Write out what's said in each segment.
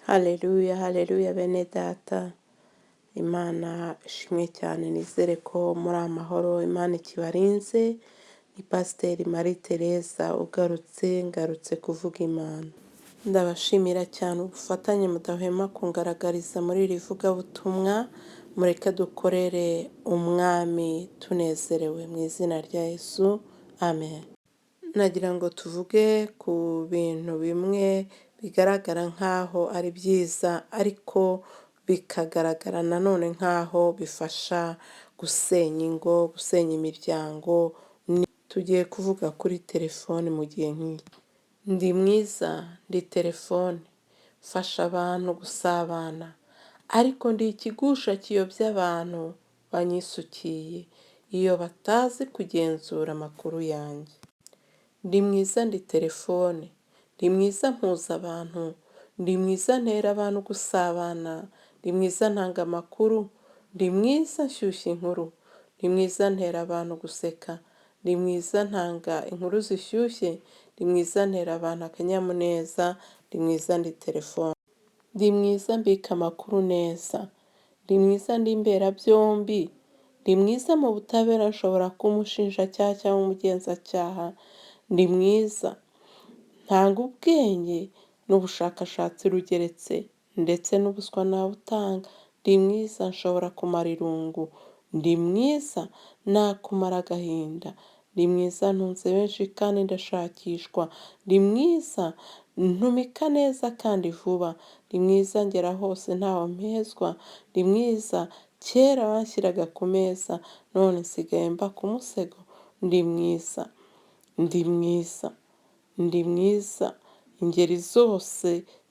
Haleluya, haleluya bene data. Imana ishimwe cyane, nizere ko muri amahoro, Imana ikibarinze. Ni Pasiteri Marie Teresa ngarutse kuvuga Imana. Ndabashimira cyane ubufatanye mudahwema kungaragariza muri iri vugabutumwa. Mureke dukorere umwami tunezerewe mu izina rya Yesu. Amen. Nagira ngo tuvuge ku bintu bimwe bigaragara nk'aho ari byiza, ariko bikagaragara nanone nk'aho bifasha gusenya ingo, gusenya imiryango. Tugiye kuvuga kuri telefone mu gihe nk'iki. Ndi mwiza, ndi telefone, mfasha abantu gusabana, ariko ndi ikigusha kiyobya abantu banyisukiye iyo batazi kugenzura amakuru yanjye. Ndi mwiza, ndi telefone, ndi mwiza mpuza abantu, ndi mwiza ntera abantu gusabana, ndi mwiza ntanga amakuru, ndi mwiza nshyushya inkuru, ndi mwiza ntera abantu guseka, ndi mwiza ntanga inkuru zishyushye, ndi mwiza ntera abantu akanyamuneza, ndi mwiza ndi telefone. Ndi mwiza mbika amakuru neza, ndi mwiza ndi imberabyombi, ndi mwiza mu butabera, nshobora kuba umushinjacyaha cyangwa umugenzacyaha. Ndi mwiza ntanga ubwenge n'ubushakashatsi rugeretse ndetse n'ubuswa nabutanga. Ndi mwiza nshobora kumara irungu, ndi mwiza nakumara agahinda, ndi mwiza ntunze benshi kandi ndashakishwa, ndi mwiza ntumika neza kandi vuba, ndi mwiza ngera hose ntawe mpezwa, ndi mwiza kera banshyiraga ku meza none nsigaye mba ku musego. Ndi mwiza, ndi mwiza, ndi mwiza, ingeri zose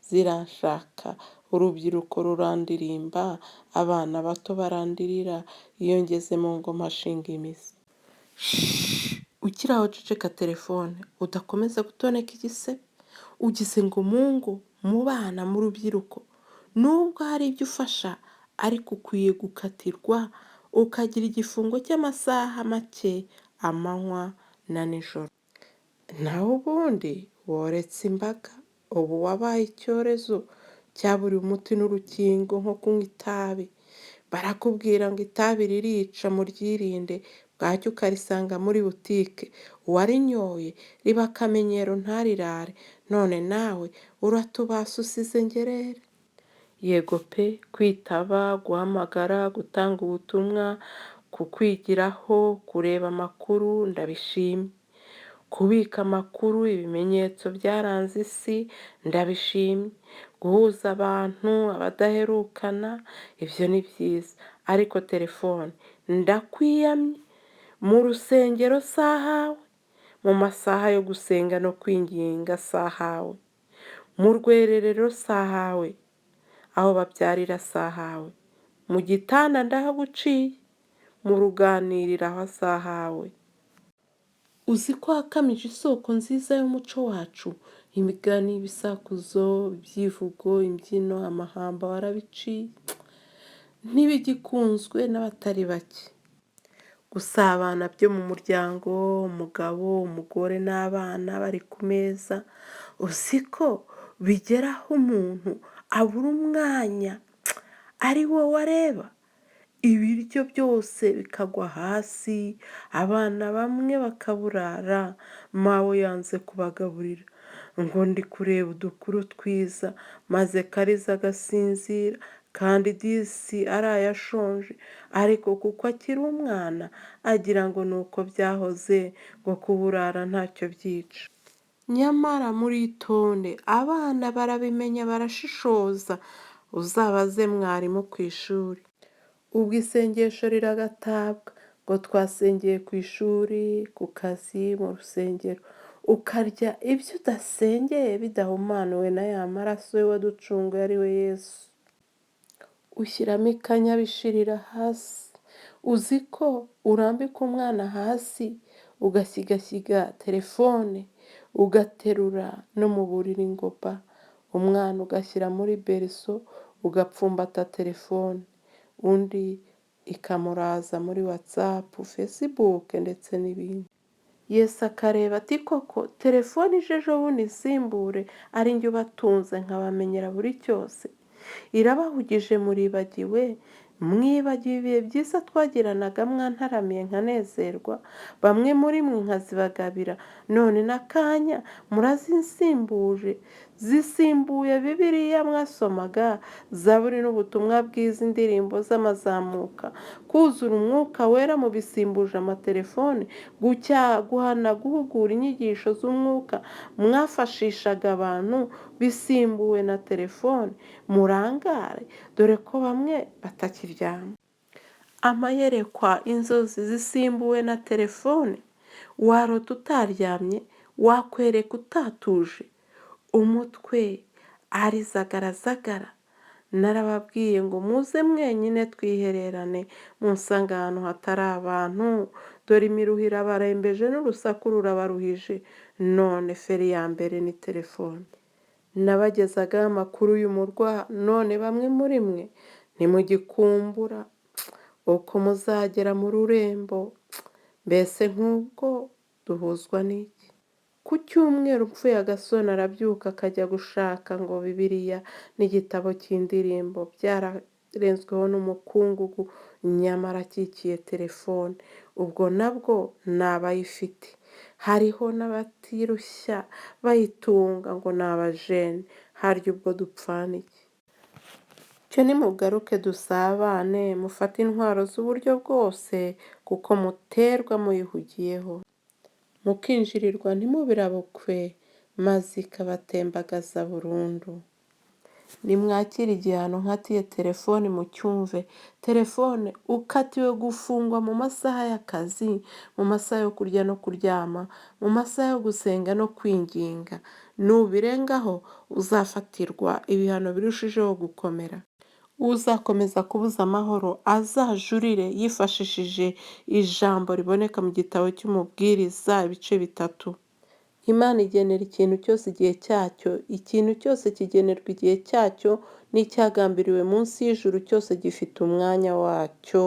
ziranshaka, urubyiruko rurandirimba, abana bato barandirira, iyo ngeze mu ngo mpashinga imizi. Ukiri aho ceceka telefone, udakomeza gutoneka igisebe. Ugize ngo mu ngo, mu bana, mu rubyiruko, nubwo hari ibyo ufasha, ariko ukwiye gukatirwa ukagira igifungo cy'amasaha make, amanywa na nijoro. Naho ubundi woretse imbaga, ubu wabaye icyorezo cyaburiwe umuti n'urukingo nko kunywa itabi. Barakubwira ngo itabi ririca muryirinde, bwacyo ukarisanga muri butike. Uwarinyoye riba akamenyero ntarirare, none nawe uratubasa usize ngerere. Yego pe, kwitaba, guhamagara, gutanga ubutumwa, kukwigiraho, kureba amakuru, ndabishimye. Kubika amakuru, ibimenyetso byaranze isi, ndabishimye. Guhuza abantu, abadaherukana, ibyo ni byiza. Ariko telefone, ndakwiyamye. Mu rusengero sahawe, mu masaha yo gusenga no kwinginga sahawe, mu rwererero sahawe, aho babyarira sahawe, mu gitanda ndahaguciye, mu ruganiriro aho sahawe. Uzi ko wakamije isoko nziza y'umuco wacu, imigani, ibisakuzo, ibyivugo, imbyino, amahamba warabiciye. Ntibigikunzwe n'abatari bake. Gusabana byo mu muryango, umugabo, umugore n'abana bari ku meza, uzi ko bigeraho umuntu abura umwanya ari wowe areba. Ibiryo byose bikagwa hasi, abana bamwe bakaburara, mawe yanze kubagaburira, ngo ndi kureba udukuru twiza, maze Kariza agasinzira, kandi disi arayashonje, ariko kuko akiri umwana agira ngo ni uko byahoze, ngo kuburara ntacyo byica. Nyamara muritonde, abana barabimenya barashishoza, uzabaze mwarimu ku ishuri. Ubwo isengesho riragatabwa, ngo twasengeye ku ishuri, ku kazi, mu rusengero, ukarya ibyo udasengeye bidahumanuwe na ya maraso ye waducunguye ari we Yesu. Ushyiramo ikanya bishirira hasi. Uzi ko urambika umwana hasi, ugasigasiga telefone, ugaterura no mu buriri ngoba, umwana ugashyira muri beriso, ugapfumbata telefone, undi ikamuraza muri WhatsApp, Facebook ndetse n'ibindi. Yesu akareba ati koko telefone ije ejo bundi insimbure ari njye ubatunze nkabamenyera buri cyose, irabahugije muribagiwe, mwibagiwe ibihe byiza twagiranaga mwantaramiye nkanezerwa, bamwe muri mwe nkazibagabira, none n'akanya murazinsimbuje, zisimbuye Bibiliya mwasomaga, Zaburi n'ubutumwa bwiza, indirimbo z'amazamuka, kuzura umwuka wera mubisimbuje amatelefone, guhana, guhugura inyigisho z'umwuka mwafashishaga abantu bisimbuwe na telefone, murangare dore ko bamwe batakiryama. Amayerekwa, inzozi zisimbuwe na telefone, warota utaryamye, wakwereka utatuje, umutwe ari zagaragara. Narababwiye ngo muze mwenyine twihererane, munsanga ahantu hatari abantu, dore imiruho irabarembeje n'urusaku rurabaruhije, none feri ya mbere ni telefone. Nabagezagaho amakuru y'umurwa, none bamwe muri mwe ntimugikumbura uko muzagera mu rurembo, mbese nk'ubwo duhuzwa n'iki? Ku cyumweru upfuye agasoni arabyuka akajya gushaka ngo Bibiliya n'igitabo cy'indirimbo byararenzweho n'umukungugu, nyamara akikiye telefone, ubwo nabwo ni abayifite. Hariho n'abatirushya bayitunga ngo ni abajene, harya ubwo dupfana iki? Cyo nimugaruke dusabane, mufate intwaro z'uburyo bwose, kuko muterwa muyihugiyeho, mukinjirirwa ntimubirabukwe, maze ikabatembagaza burundu. Nimwakire igihano nkatiye telefone mucyumve. Telefone ukatiwe gufungwa mu masaha y'akazi, mu masaha yo kurya no kuryama, mu masaha yo gusenga no kwinginga. Nubirengaho uzafatirwa ibihano birushijeho gukomera. Uzakomeza kubuza amahoro azajurire yifashishije ijambo riboneka mu gitabo cy'umubwiriza ibice 3. Imana igenera ikintu cyose igihe cyacyo, ikintu cyose kigenerwa igihe cyacyo, n'icyagambiriwe munsi y'ijuru cyose gifite umwanya wacyo.